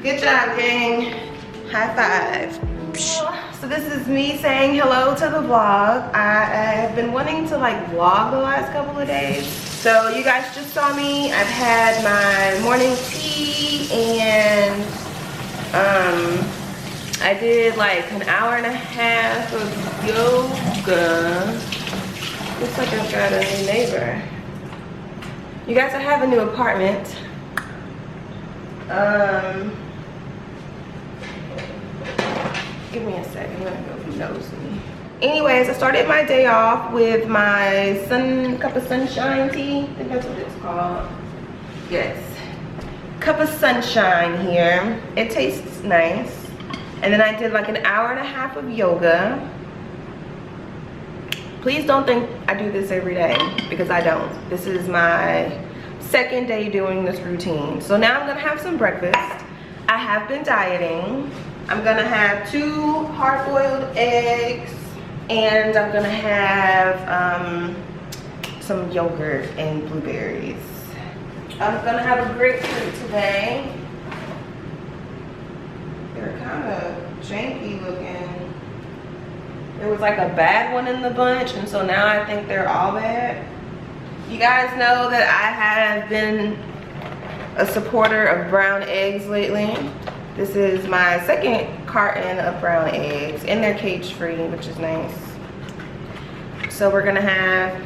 Good job, gang. High five. So this is me saying hello to the vlog. I have been wanting to like vlog the last couple of days. So you guys just saw me. I've had my morning tea and I did like an hour and a half of yoga. Looks like I've got a new neighbor. You guys, I have a new apartment. Give me a sec, I'm gonna go if he knows me. Anyways, I started my day off with my cup of sunshine tea. I think that's what it's called. Yes. Cup of sunshine here. It tastes nice. And then I did like an hour and a half of yoga. Please don't think I do this every day, because I don't. This is my second day doing this routine. So now I'm gonna have some breakfast. I have been dieting. I'm gonna have 2 hard-boiled eggs, and I'm gonna have some yogurt and blueberries. I'm gonna have a grapefruit today. They're kind of janky looking. There was like a bad one in the bunch, and so now I think they're all bad. You guys know that I have been a supporter of brown eggs lately. This is my second carton of brown eggs, and they're cage-free, which is nice. So we're gonna have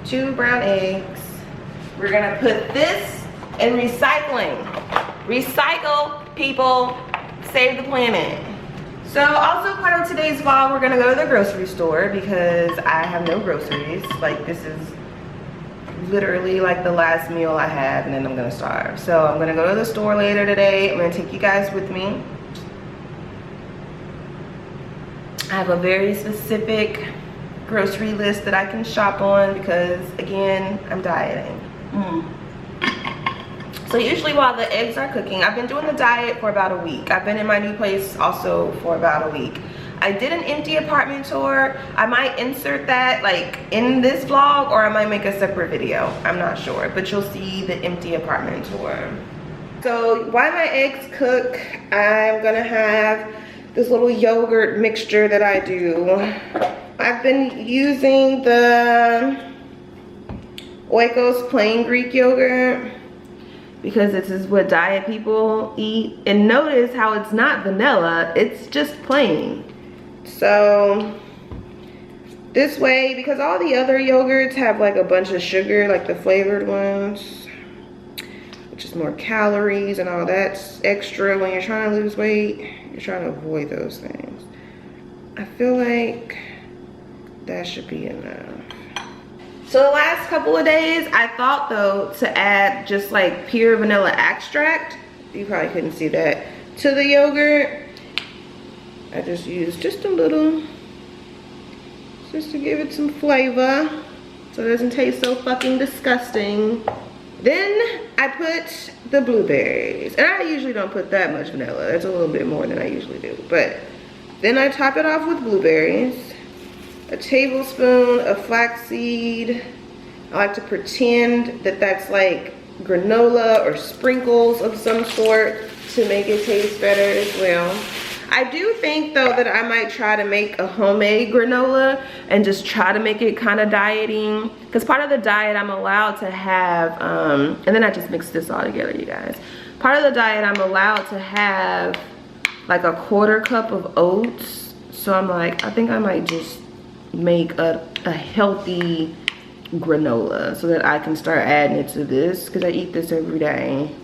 2 brown eggs. We're gonna put this in recycling. Recycle, people, save the planet. So also part of today's vlog, we're gonna go to the grocery store because I have no groceries. Like, this is literally like the last meal I have, and then I'm gonna starve. So I'm gonna go to the store later today. I'm gonna take you guys with me. I have a very specific grocery list that I can shop on because, again, I'm dieting. So usually while the eggs are cooking, I've been doing the diet for about a week. I've been in my new place also for about a week. I did an empty apartment tour. I might insert that like in this vlog, or I might make a separate video. I'm not sure, but you'll see the empty apartment tour. So while my eggs cook, I'm gonna have this little yogurt mixture that I do. I've been using the Oikos plain Greek yogurt because this is what diet people eat. And notice how it's not vanilla, it's just plain. So this way, because all the other yogurts have like a bunch of sugar, like the flavored ones, which is more calories and all that's extra when you're trying to lose weight, you're trying to avoid those things. I feel like that should be enough. So the last couple of days, I thought though to add just like pure vanilla extract, you probably couldn't see that, to the yogurt. I just used just a little, just to give it some flavor so it doesn't taste so fucking disgusting. Then I put the blueberries, and I usually don't put that much vanilla. That's a little bit more than I usually do. But then I top it off with blueberries, a tablespoon of flaxseed. I like to pretend that that's like granola or sprinkles of some sort to make it taste better as well. I do think though that I might try to make a homemade granola and just try to make it kind of dieting, because part of the diet I'm allowed to have, and then I just mix this all together, you guys. Part of the diet I'm allowed to have like a 1/4 cup of oats. So I'm like, I think I might just make a healthy granola so that I can start adding it to this, because I eat this every day.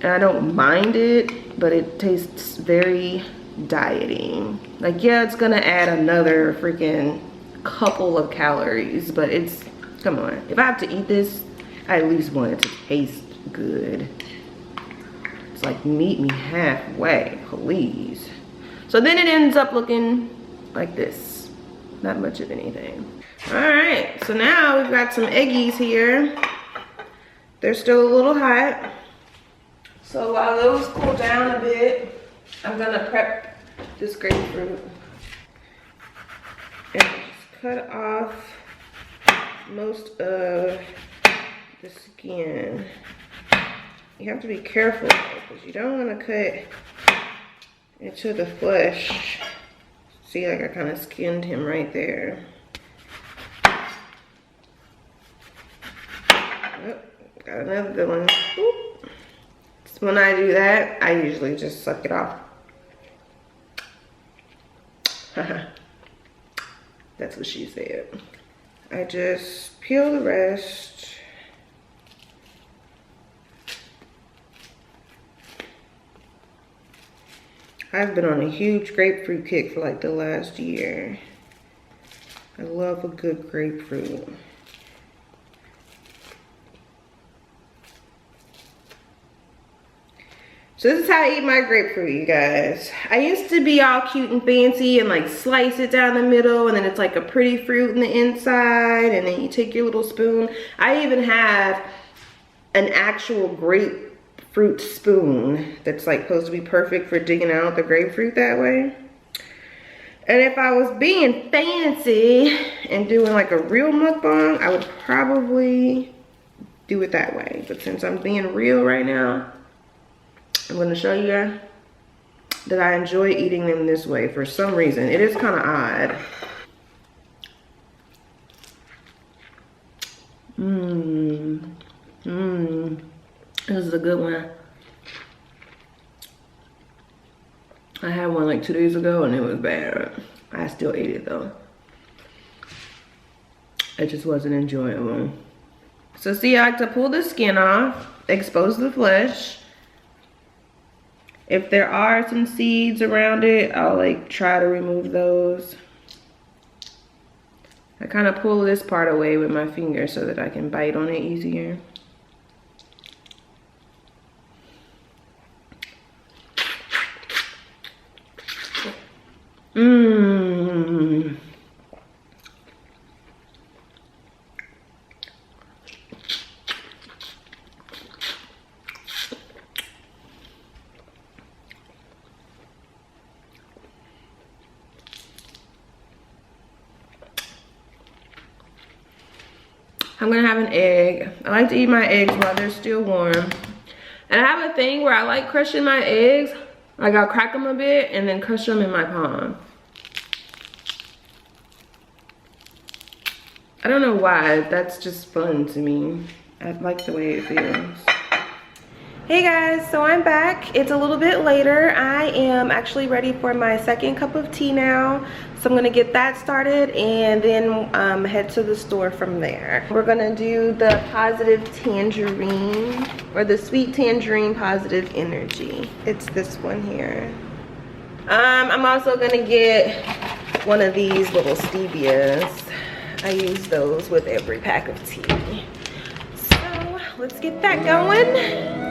And I don't mind it, but it tastes very dieting. Like, yeah, it's gonna add another freaking couple of calories, but it's, come on. If I have to eat this, I at least want it to taste good. It's like, meet me halfway, please. So then it ends up looking like this. Not much of anything. All right, so now we've got some eggies here. They're still a little hot. So while those cool down a bit, I'm gonna prep this grapefruit and just cut off most of the skin. You have to be careful because you don't want to cut into the flesh. See, like I kind of skinned him right there. Oh, got another good one. Oop. When I do that, I usually just suck it off. That's what she said. I just peel the rest. I've been on a huge grapefruit kick for like the last year. I love a good grapefruit. So this is how I eat my grapefruit, you guys. I used to be all cute and fancy and like slice it down the middle, and then it's like a pretty fruit in the inside, and then you take your little spoon. I even have an actual grapefruit spoon that's like supposed to be perfect for digging out the grapefruit that way. And if I was being fancy and doing like a real mukbang, I would probably do it that way. But since I'm being real right now, I'm going to show you guys that I enjoy eating them this way for some reason. It is kind of odd. This is a good one. I had one like 2 days ago and it was bad. I still ate it though. It just wasn't enjoyable. So see, I like to pull the skin off, expose the flesh. If there are some seeds around it, I'll like try to remove those. I kind of pull this part away with my finger so that I can bite on it easier. I'm gonna have an egg. I like to eat my eggs while they're still warm. And I have a thing where I like crushing my eggs. Like I'll crack them a bit and then crush them in my palm. I don't know why, that's just fun to me. I like the way it feels. Hey guys, so I'm back. It's a little bit later. I am actually ready for my second cup of tea now. So I'm gonna get that started and then head to the store from there. We're gonna do the positive tangerine, or the sweet tangerine positive energy. It's this one here. I'm also gonna get one of these little stevias. I use those with every pack of tea. So let's get that going.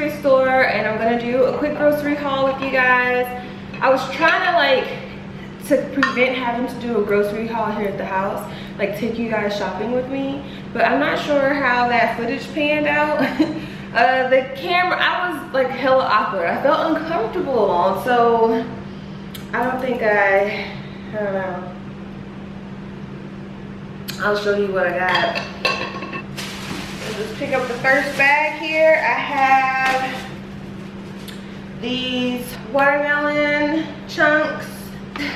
grocery store and I'm gonna do a quick grocery haul with you guys. I was trying to to prevent having to do a grocery haul here at the house, like take you guys shopping with me, but I'm not sure how that footage panned out. The camera, I was like hella awkward. I felt uncomfortable, so I don't think I don't know. I'll show you what I got. I'll just pick up the first bag here. I have these watermelon chunks.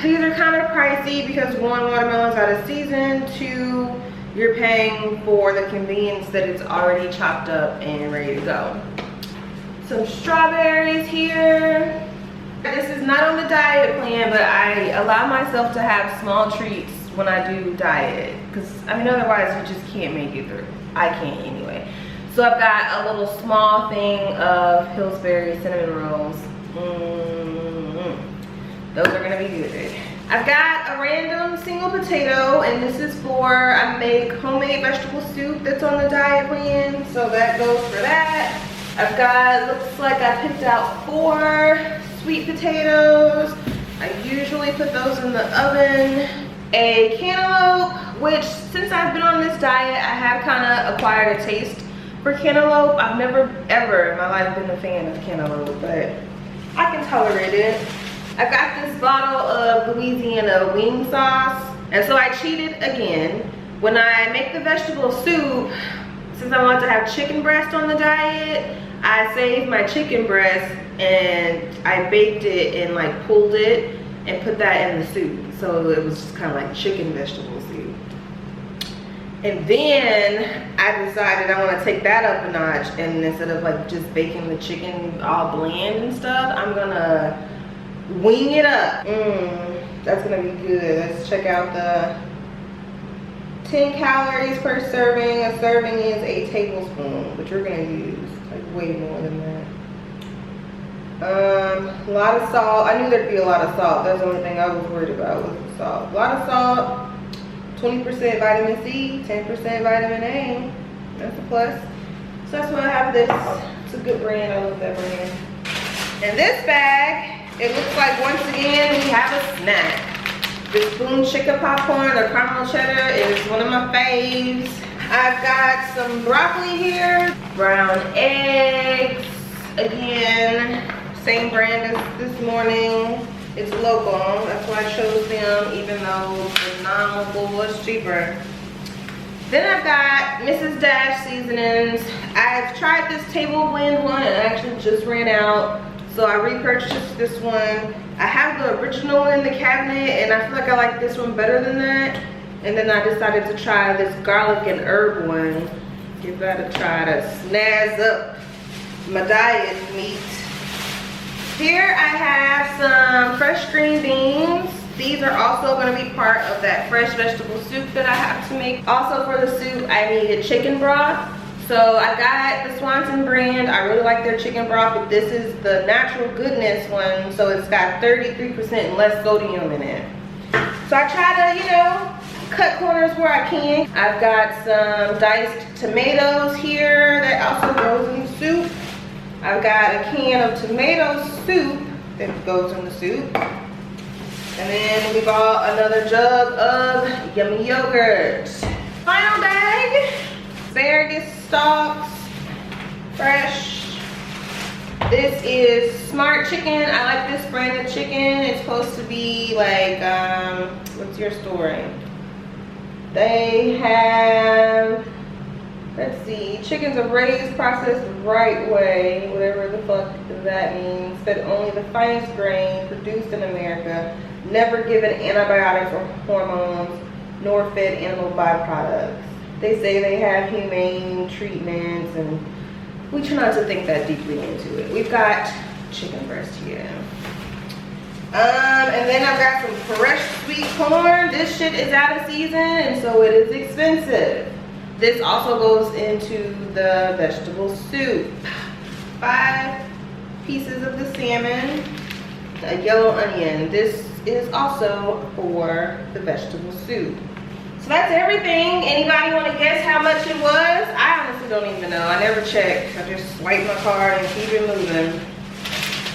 These are kind of pricey because one, watermelon's out of season, two, you're paying for the convenience that it's already chopped up and ready to go. Some strawberries here. This is not on the diet plan, but I allow myself to have small treats when I do diet, because I mean otherwise you just can't make it through. I can't anyway. So I've got a little small thing of Pillsbury cinnamon rolls. Those are gonna be good. I've got a random single potato, and this is for, I make homemade vegetable soup that's on the diet plan, so that goes for that. I've got, looks like I picked out 4 sweet potatoes. I usually put those in the oven. A cantaloupe, which since I've been on this diet, I have kind of acquired a taste for cantaloupe. I've never ever in my life been a fan of cantaloupe, but I can tolerate it. I've got this bottle of Louisiana wing sauce, and so I cheated again. When I make the vegetable soup, since I want to have chicken breast on the diet, I saved my chicken breast and I baked it and like pulled it and put that in the soup. So it was just kind of like chicken vegetable soup. And then I decided I want to take that up a notch, and instead of like just baking the chicken all bland and stuff, I'm gonna wing it up. That's gonna be good. Let's check out the 10 calories per serving. A serving is a tablespoon, but you're gonna use like way more than that. A lot of salt. I knew there'd be a lot of salt. That's the only thing I was worried about was the salt. A lot of salt, 20% vitamin C, 10% vitamin A. That's a plus. So that's why I have this. It's a good brand. I love that brand. And this bag, it looks like once again we have a snack. This Boom Chicken popcorn or caramel cheddar is one of my faves. I've got some broccoli here, brown eggs, again, same brand as this morning. It's local, that's why I chose them, even though the non-local was cheaper. Then I've got Mrs. Dash seasonings. I've tried this table blend one and actually just ran out, so I repurchased this one. I have the original one in the cabinet and I feel like I like this one better than that. And then I decided to try this garlic and herb one. Give that a try to snazz up my diet meat. Here I have some fresh green beans. These are also going to be part of that fresh vegetable soup that I have to make. Also for the soup, I needed chicken broth. So I got the Swanson brand. I really like their chicken broth, but this is the natural goodness one. So it's got 33% less sodium in it. So I try to, you know, cut corners where I can. I've got some diced tomatoes here that also goes in the soup. I've got a can of tomato soup that goes in the soup. And then we bought another jug of yummy yogurt. Final bag, asparagus stalks, fresh. This is Smart Chicken. I like this brand of chicken. It's supposed to be like, what's your story? They have, let's see, chickens are raised, processed the right way, whatever the fuck that means, fed only the finest grain, produced in America, never given antibiotics or hormones, nor fed animal byproducts. They say they have humane treatments, and we try not to think that deeply into it. We've got chicken breast here. And then I've got some fresh sweet corn. This shit is out of season, and so it is expensive. This also goes into the vegetable soup. 5 pieces of the salmon, a yellow onion. This is also for the vegetable soup. So that's everything. Anybody want to guess how much it was? I honestly don't even know. I never checked. I just swipe my card and keep it moving.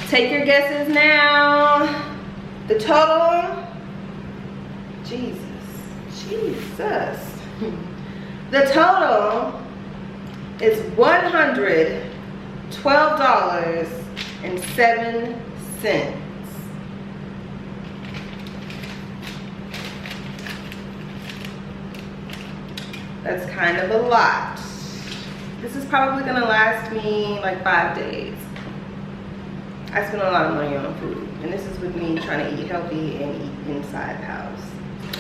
Take your guesses now. The total, Jesus. The total is $112.07. That's kind of a lot. This is probably gonna last me like 5 days. I spend a lot of money on food, and this is with me trying to eat healthy and eat inside the house.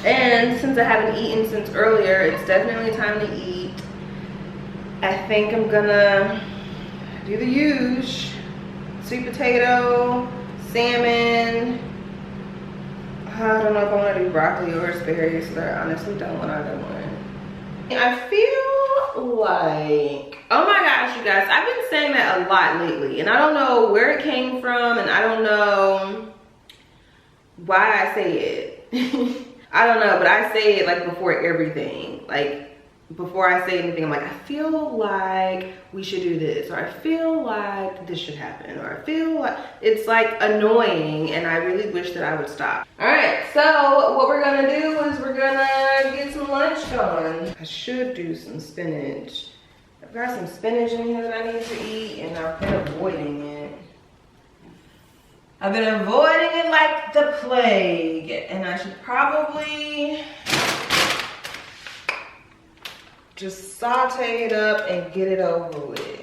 And since I haven't eaten since earlier, it's definitely time to eat. I think I'm gonna do the usual. Sweet potato, salmon. I don't know if I wanna do broccoli or asparagus, but I honestly don't want either one. I feel like, oh my gosh, you guys, I've been saying that a lot lately, and I don't know where it came from, and I don't know why I say it. I don't know, but I say it like before everything. Like before I say anything, I'm like, I feel like we should do this, or I feel like this should happen, or I feel like, it's like annoying, and I really wish that I would stop. All right, so what we're gonna do is we're gonna get some lunch going. I should do some spinach. I've got some spinach in here that I need to eat, and I've been avoiding it. I've been avoiding it like the plague, and I should probably just saute it up and get it over with.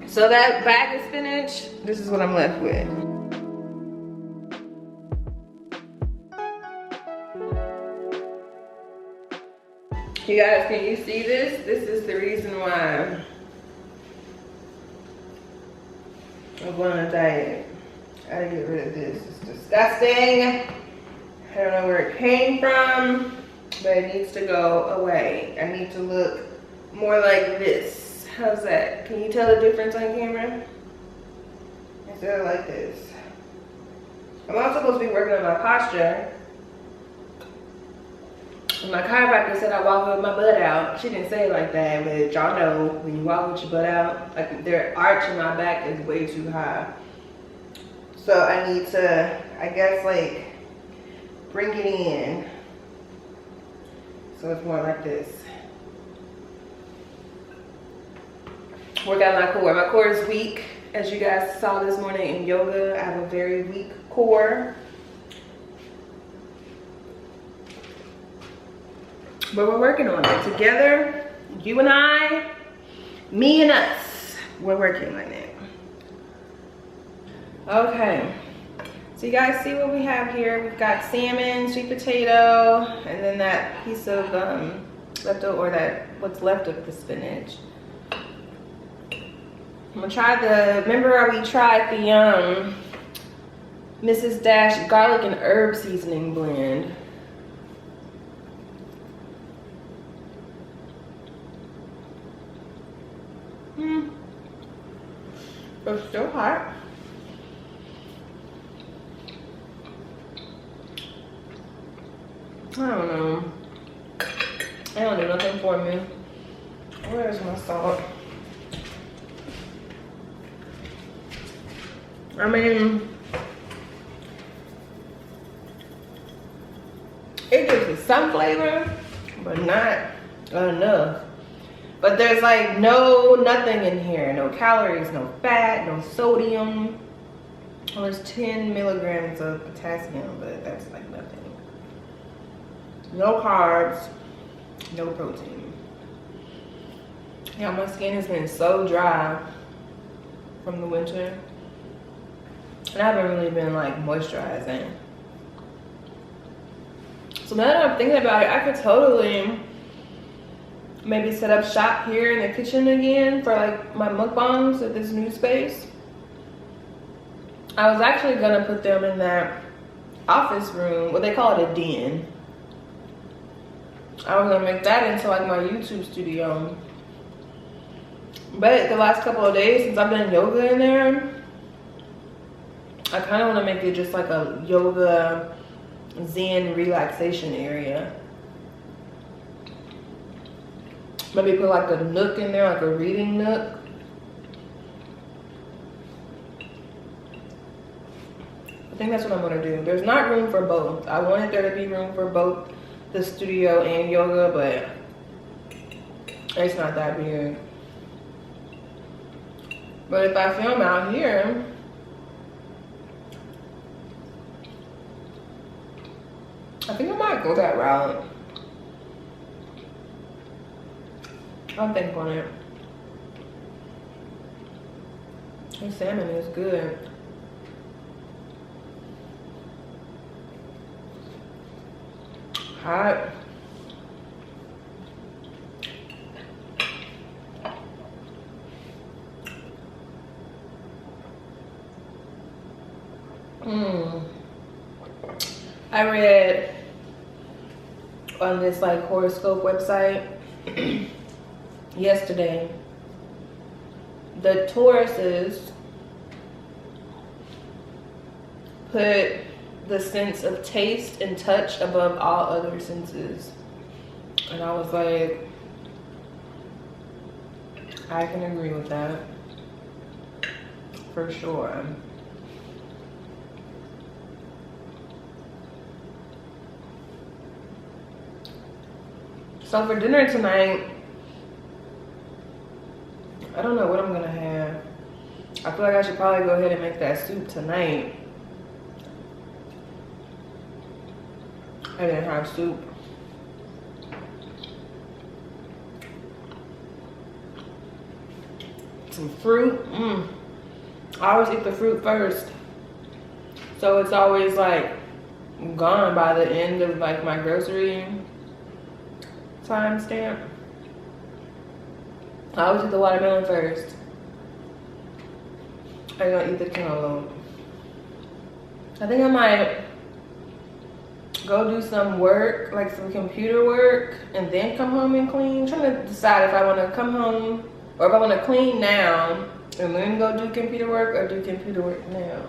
So that bag of spinach, this is what I'm left with. You guys, can you see this? This is the reason why I'm going on a diet. I gotta get rid of this. It's disgusting. I don't know where it came from, but it needs to go away. I need to look more like this. How's that? Can you tell the difference on camera? Instead of like this. I'm also supposed to be working on my posture. And my chiropractor said I walk with my butt out. She didn't say it like that, but y'all know when you walk with your butt out, like their arch in my back is way too high. So I need to, I guess, like bring it in. So it's more like this. Work out my core. My core is weak. As you guys saw this morning in yoga, I have a very weak core. But we're working on it together. You and I, me and us, we're working on it. Okay. So you guys see what we have here? We've got salmon, sweet potato, and then that piece of leftover, or that what's left of the spinach. I'm gonna try the, remember how we tried the Mrs. Dash garlic and herb seasoning blend. It's still hot. I don't know. I don't do nothing for me. Where's my salt? I mean, some flavor, but not enough. But there's like nothing in here. No calories, no fat, no sodium. Well, there's 10 milligrams of potassium, but that's like nothing. No carbs, no protein. Yeah, my skin has been so dry from the winter. And I haven't really been like moisturizing. So now that I'm thinking about it, I could totally maybe set up shop here in the kitchen again for like my mukbangs at this new space. I was actually gonna put them in that office room, what they call it, a den. I was gonna make that into like my YouTube studio. But the last couple of days since I've done yoga in there, I kind of want to make it just like a yoga zen relaxation area. Maybe put like a nook in there, like a reading nook. I think that's what I'm gonna do. There's not room for both. I wanted there to be room for both the studio and yoga, but it's not that big. But if I film out here, I think I might go that route. I'll think on it. This salmon is good. Hot. I read on this like horoscope website yesterday, the Tauruses put the sense of taste and touch above all other senses. And I was like, I can agree with that for sure. So for dinner tonight, I don't know what I'm gonna have. I feel like I should probably go ahead and make that soup tonight. I didn't have soup. Some fruit. I always eat the fruit first. So it's always like gone by the end of like my grocery time stamp. I always eat the watermelon first. I'm gonna eat the cantaloupe. I think I might go do some work, like some computer work, and then come home and clean. I'm trying to decide if I want to come home or if I want to clean now and then go do computer work, or do computer work now.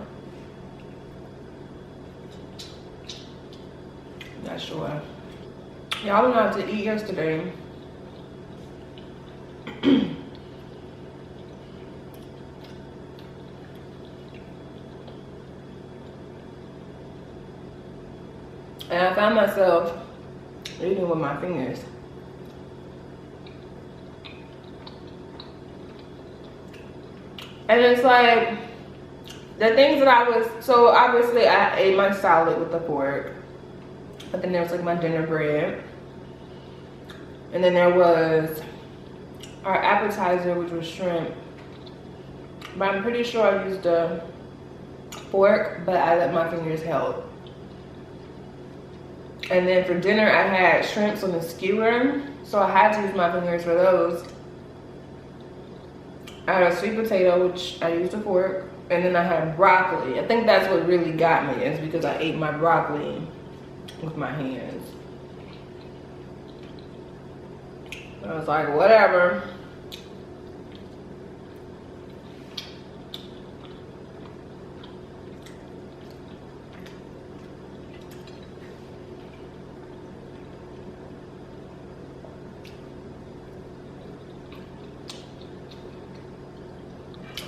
Not sure. Y'all went out to eat yesterday. And I found myself eating with my fingers. And it's like, the things that I was, so obviously I ate my salad with the fork. But then there was like my dinner bread. And then there was our appetizer, which was shrimp. But I'm pretty sure I used a fork, but I let my fingers help. And then for dinner, I had shrimps on the skewer, so I had to use my fingers for those. I had a sweet potato, which I used a fork, and then I had broccoli. I think that's what really got me, is because I ate my broccoli with my hands. I was like, whatever.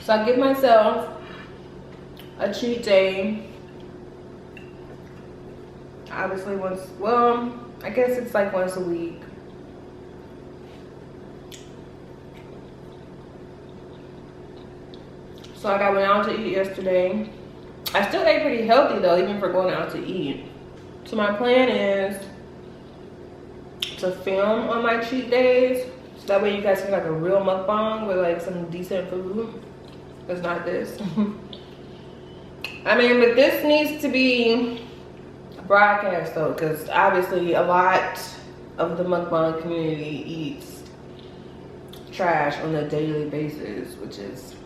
So I give myself a cheat day Obviously once, well, I guess it's like once a week. So like I went out to eat yesterday. I still ate pretty healthy though, even for going out to eat. So my plan is to film on my cheat days. So that way you guys can like a real mukbang with like some decent food. It's not this. I mean, but this needs to be broadcast though, because obviously a lot of the mukbang community eats trash on a daily basis, which is,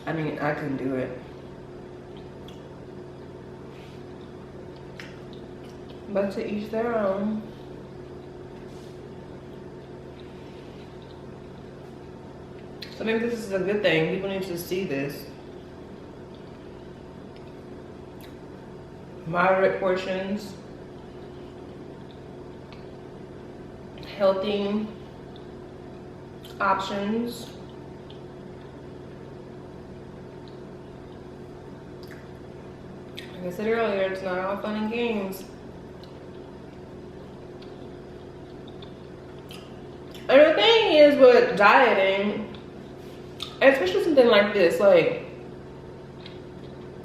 I mean, I couldn't do it. But to each their own. So maybe this is a good thing. People need to see this. Moderate portions. Healthy options. Like I said earlier, it's not all fun and games. And the thing is with dieting, especially something like this, like,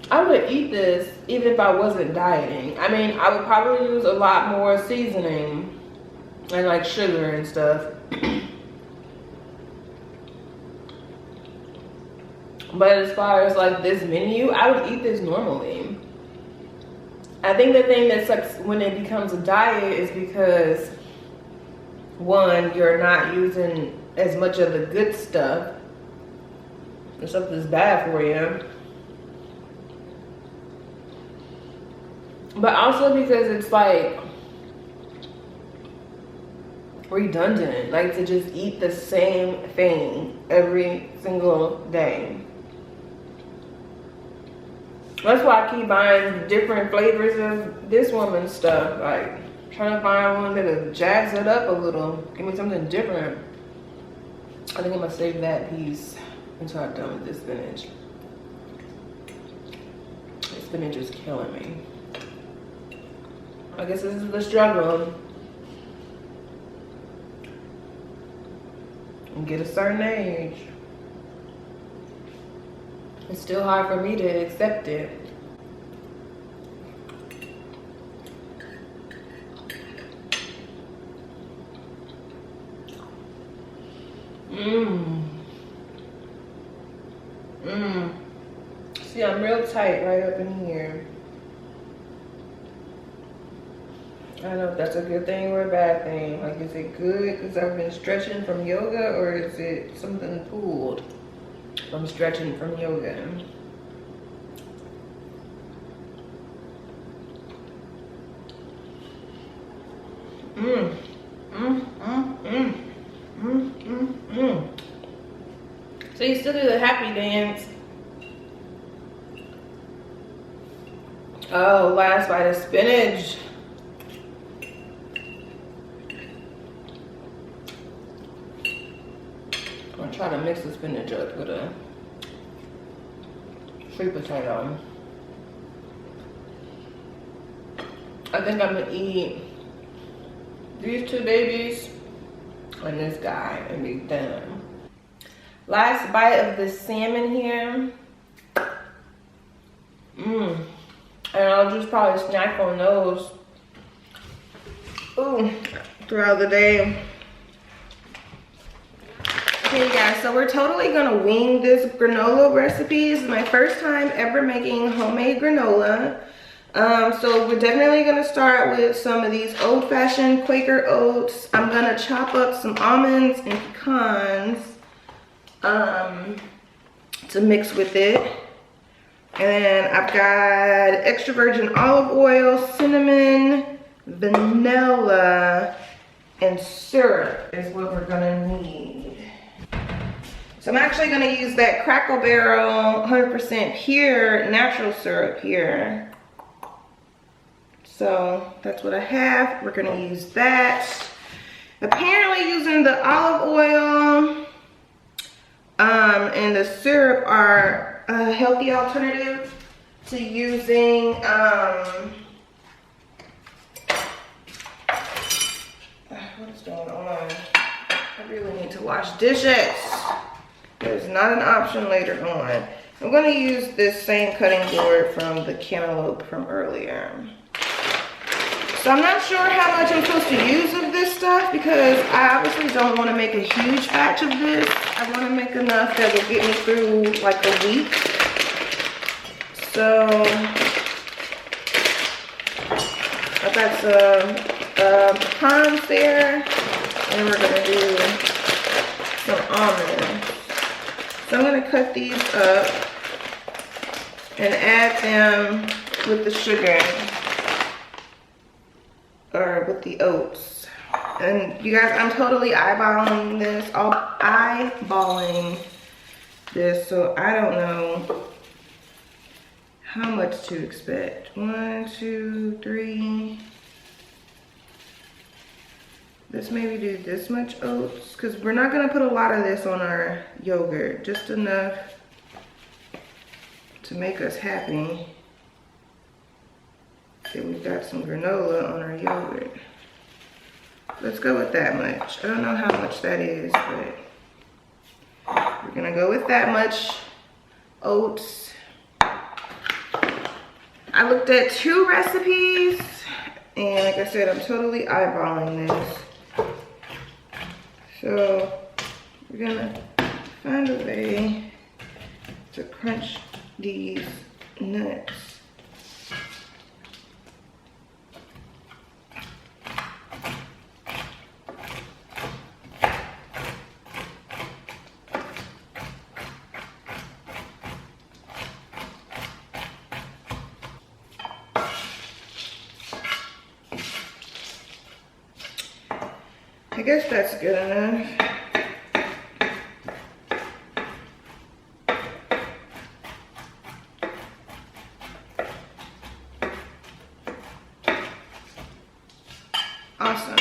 I would eat this even if I wasn't dieting. I mean, I would probably use a lot more seasoning and like sugar and stuff. But as far as like this menu, I would eat this normally. I think the thing that sucks when it becomes a diet is because, one, you're not using as much of the good stuff, the stuff that's bad for you. But also because it's like redundant, like to just eat the same thing every single day. That's why I keep buying different flavors of this woman's stuff, like trying to find one that'll jazz it up a little, give me something different. I think I'm gonna save that piece until I'm done with this spinach. This spinach is killing me. I guess this is the struggle. And get a certain age. It's still hard for me to accept it. See, I'm real tight right up in here. I don't know if that's a good thing or a bad thing. Like, is it good because I've been stretching from yoga, or is it something pulled from stretching from yoga? So you still do the happy dance. Oh, last bite of spinach. I'm gonna try to mix the spinach up with a sweet potato. I think I'm gonna eat these two babies and this guy and be done. Last bite of the salmon here. And I'll just probably snack on those throughout the day. Okay guys, so we're totally gonna wing this granola recipe. This is my first time ever making homemade granola. So we're definitely gonna start with some of these old-fashioned Quaker oats. I'm gonna chop up some almonds and pecans to mix with it. And then I've got extra virgin olive oil, cinnamon, vanilla, and syrup is what we're gonna need. So I'm actually gonna use that Crackle Barrel 100% pure natural syrup here. So that's what I have. We're gonna use that. Apparently using the olive oil and the syrup are a healthy alternative to using what is going on? I really need to wash dishes. There's not an option later on. I'm gonna use this same cutting board from the cantaloupe from earlier. So I'm not sure how much I'm supposed to use of this stuff because I obviously don't want to make a huge batch of this. I want to make enough that will get me through like a week. So I've got some pecans there, and we're gonna do some almonds. So I'm gonna cut these up and add them with the sugar or with the oats. And you guys, I'm totally eyeballing this, so I don't know how much to expect. 1, 2, 3. Let's maybe do this much oats, because we're not gonna put a lot of this on our yogurt, just enough to make us happy that we've got some granola on our yogurt. Let's go with that much. I don't know how much that is, but we're gonna go with that much oats. I looked at 2 recipes, and like I said, I'm totally eyeballing this. So we're gonna find a way to crunch these nuts. I guess that's good enough. Awesome.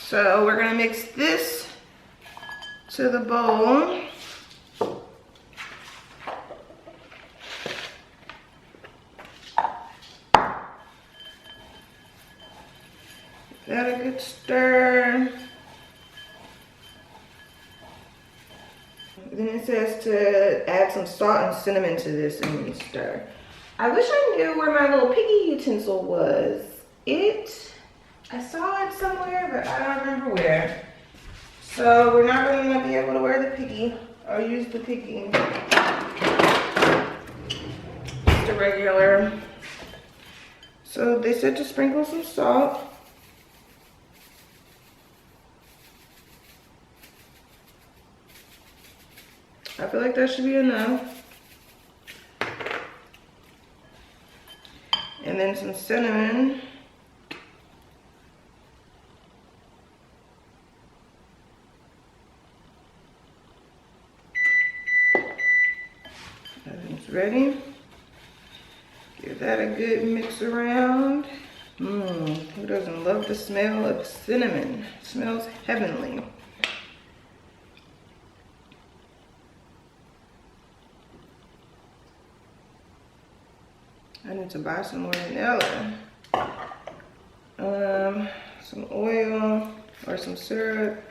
So we're gonna mix this to the bowl. Give that a good stir. Then it says to add some salt and cinnamon to this and then stir. I wish I knew where my little piggy utensil was. I saw it somewhere, but I don't remember where. So we're not going to be able to wear the piggy or use the piggy. Just a regular. So they said to sprinkle some salt. I feel like that should be enough. And then some cinnamon. Everything's ready. Give that a good mix around. Who doesn't love the smell of cinnamon? It smells heavenly. I need to buy some more vanilla. Some oil or some syrup.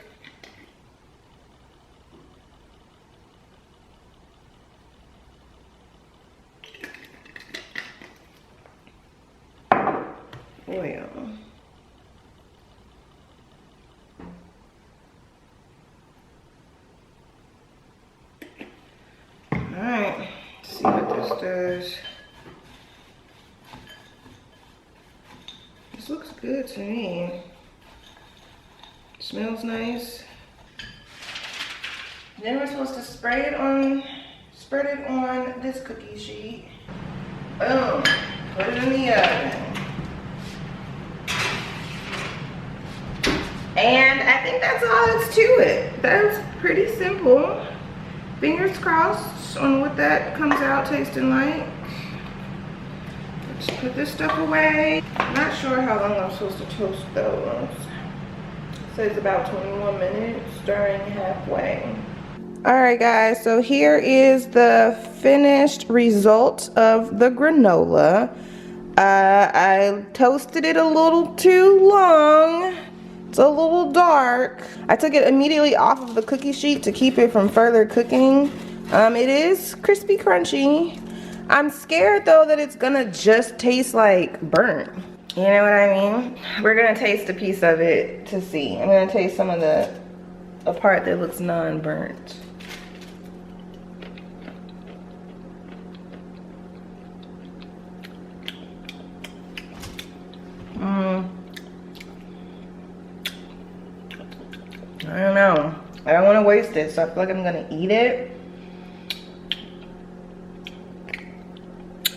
Oil. Alright, see what this does. This looks good to me. Smells nice. Then we're supposed to spread it on this cookie sheet. Boom. Put it in the oven. And I think that's all that's to it. That's pretty simple. Fingers crossed on what that comes out tasting like. Let's put this stuff away. Not sure how long I'm supposed to toast those. It says about 21 minutes, stirring halfway. All right, guys, so here is the finished result of the granola. I toasted it a little too long. It's a little dark. I took it immediately off of the cookie sheet to keep it from further cooking. It is crispy crunchy. I'm scared though that it's gonna just taste like burnt. You know what I mean? We're gonna taste a piece of it to see. I'm gonna taste some of the part that looks non-burnt. I don't know. I don't want to waste it, so I feel like I'm gonna eat it.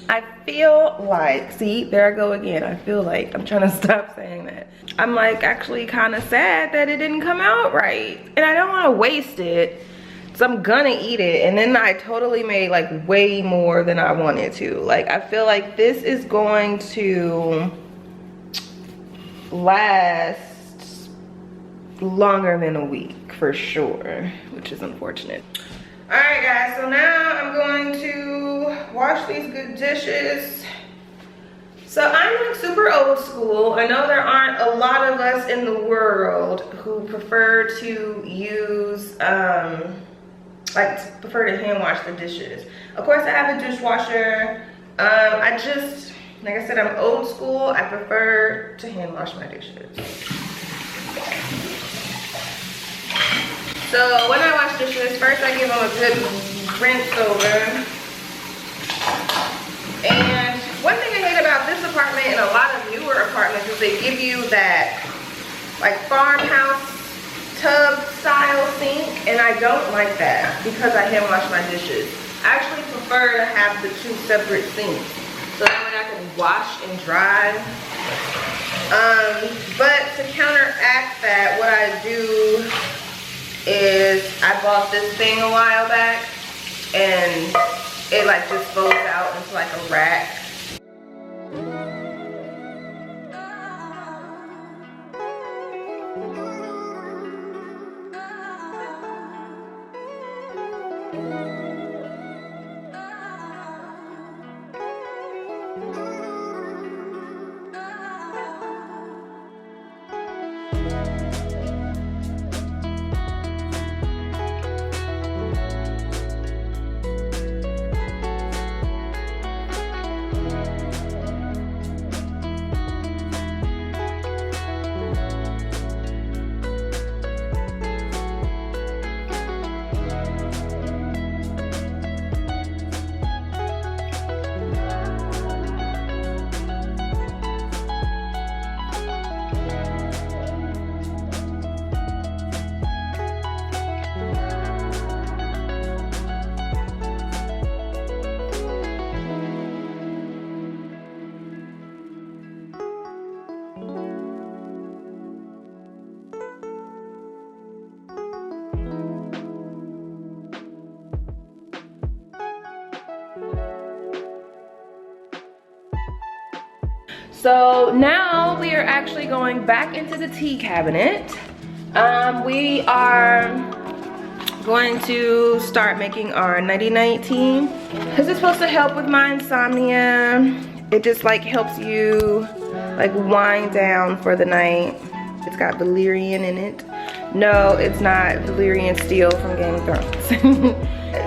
I feel like, see, there I go again. I feel like, I'm trying to stop saying that. I'm like actually kind of sad that it didn't come out right. And I don't want to waste it. So I'm gonna eat it. And then I totally made like way more than I wanted to. Like, I feel like this is going to last longer than a week for sure, which is unfortunate. All right, guys, so now I'm going to wash these good dishes. So I'm like super old school. I know there aren't a lot of us in the world who prefer to use, prefer to hand wash the dishes. Of course, I have a dishwasher. I just, like I said, I'm old school. I prefer to hand wash my dishes. So when I wash dishes, first I give them a good rinse over. And one thing I hate about this apartment and a lot of newer apartments is they give you that like farmhouse tub style sink, and I don't like that because I hand wash my dishes. I actually prefer to have the two separate sinks so that way I can wash and dry. But to counteract that, what I do is I bought this thing a while back and it like just folds out into like a rack. So now we are actually going back into the tea cabinet. We are going to start making our nighty-night tea. This is supposed to help with my insomnia. It just like helps you like wind down for the night. It's got valerian in it. No, it's not Valerian Steel from Game of Thrones.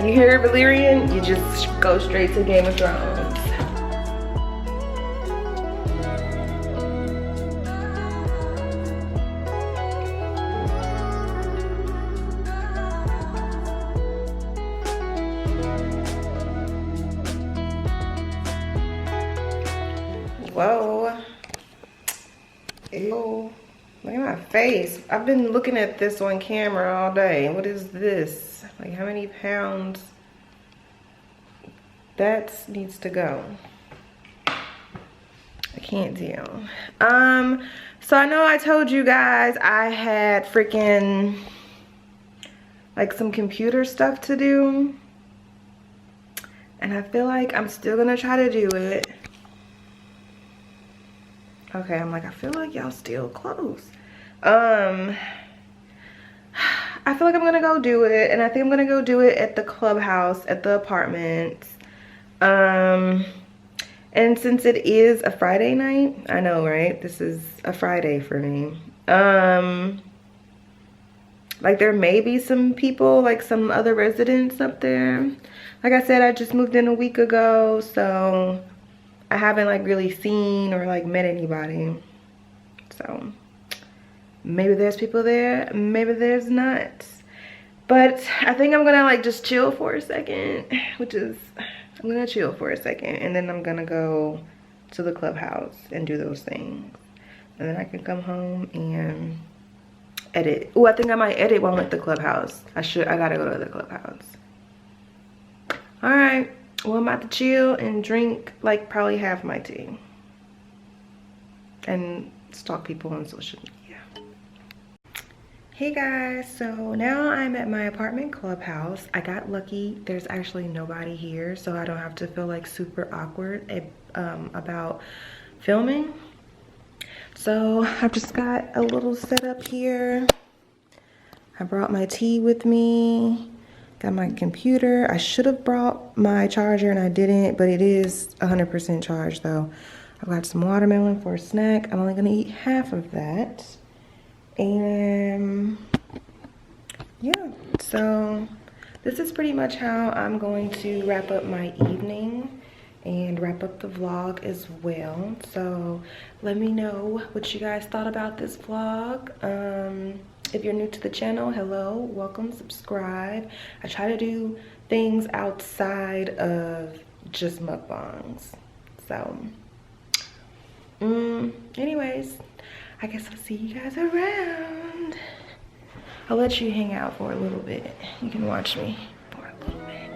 You hear valerian, you just go straight to Game of Thrones. Whoa. Ew. Look at my face. I've been looking at this on camera all day. What is this? Like, how many pounds? That needs to go. I can't deal. So I know I told you guys I had freaking like some computer stuff to do. And I feel like I'm still gonna try to do it. Okay, I'm like, I feel like y'all still close. I I feel like I'm gonna go do it, and I think I'm gonna go do it at the clubhouse at the apartments. And since it is a Friday night, I know, right? This is a Friday for me. Like there may be some people, like some other residents up there. Like I said, I just moved in a week ago, so I haven't like really seen or like met anybody. So maybe there's people there, maybe there's not. But I think I'm gonna like just chill for a second, I'm gonna chill for a second, and then I'm gonna go to the clubhouse and do those things. And then I can come home and edit. Oh, I think I might edit while I'm at the clubhouse. I gotta go to the clubhouse. All right, well, I'm about to chill and drink like probably half my tea. And stalk people on social media. Hey guys, so now I'm at my apartment clubhouse. I got lucky. There's actually nobody here, so I don't have to feel like super awkward about filming. So I've just got a little setup here. I brought my tea with me. Got my computer. I should have brought my charger and I didn't, but it is 100% charged though. I've got some watermelon for a snack. I'm only gonna eat half of that. And yeah, so this is pretty much how I'm going to wrap up my evening and wrap up the vlog as well. So let me know what you guys thought about this vlog. If you're new to the channel, hello, welcome, subscribe. I try to do things outside of just mukbangs. So anyways, I guess I'll see you guys around. I'll let you hang out for a little bit. You can watch me for a little bit.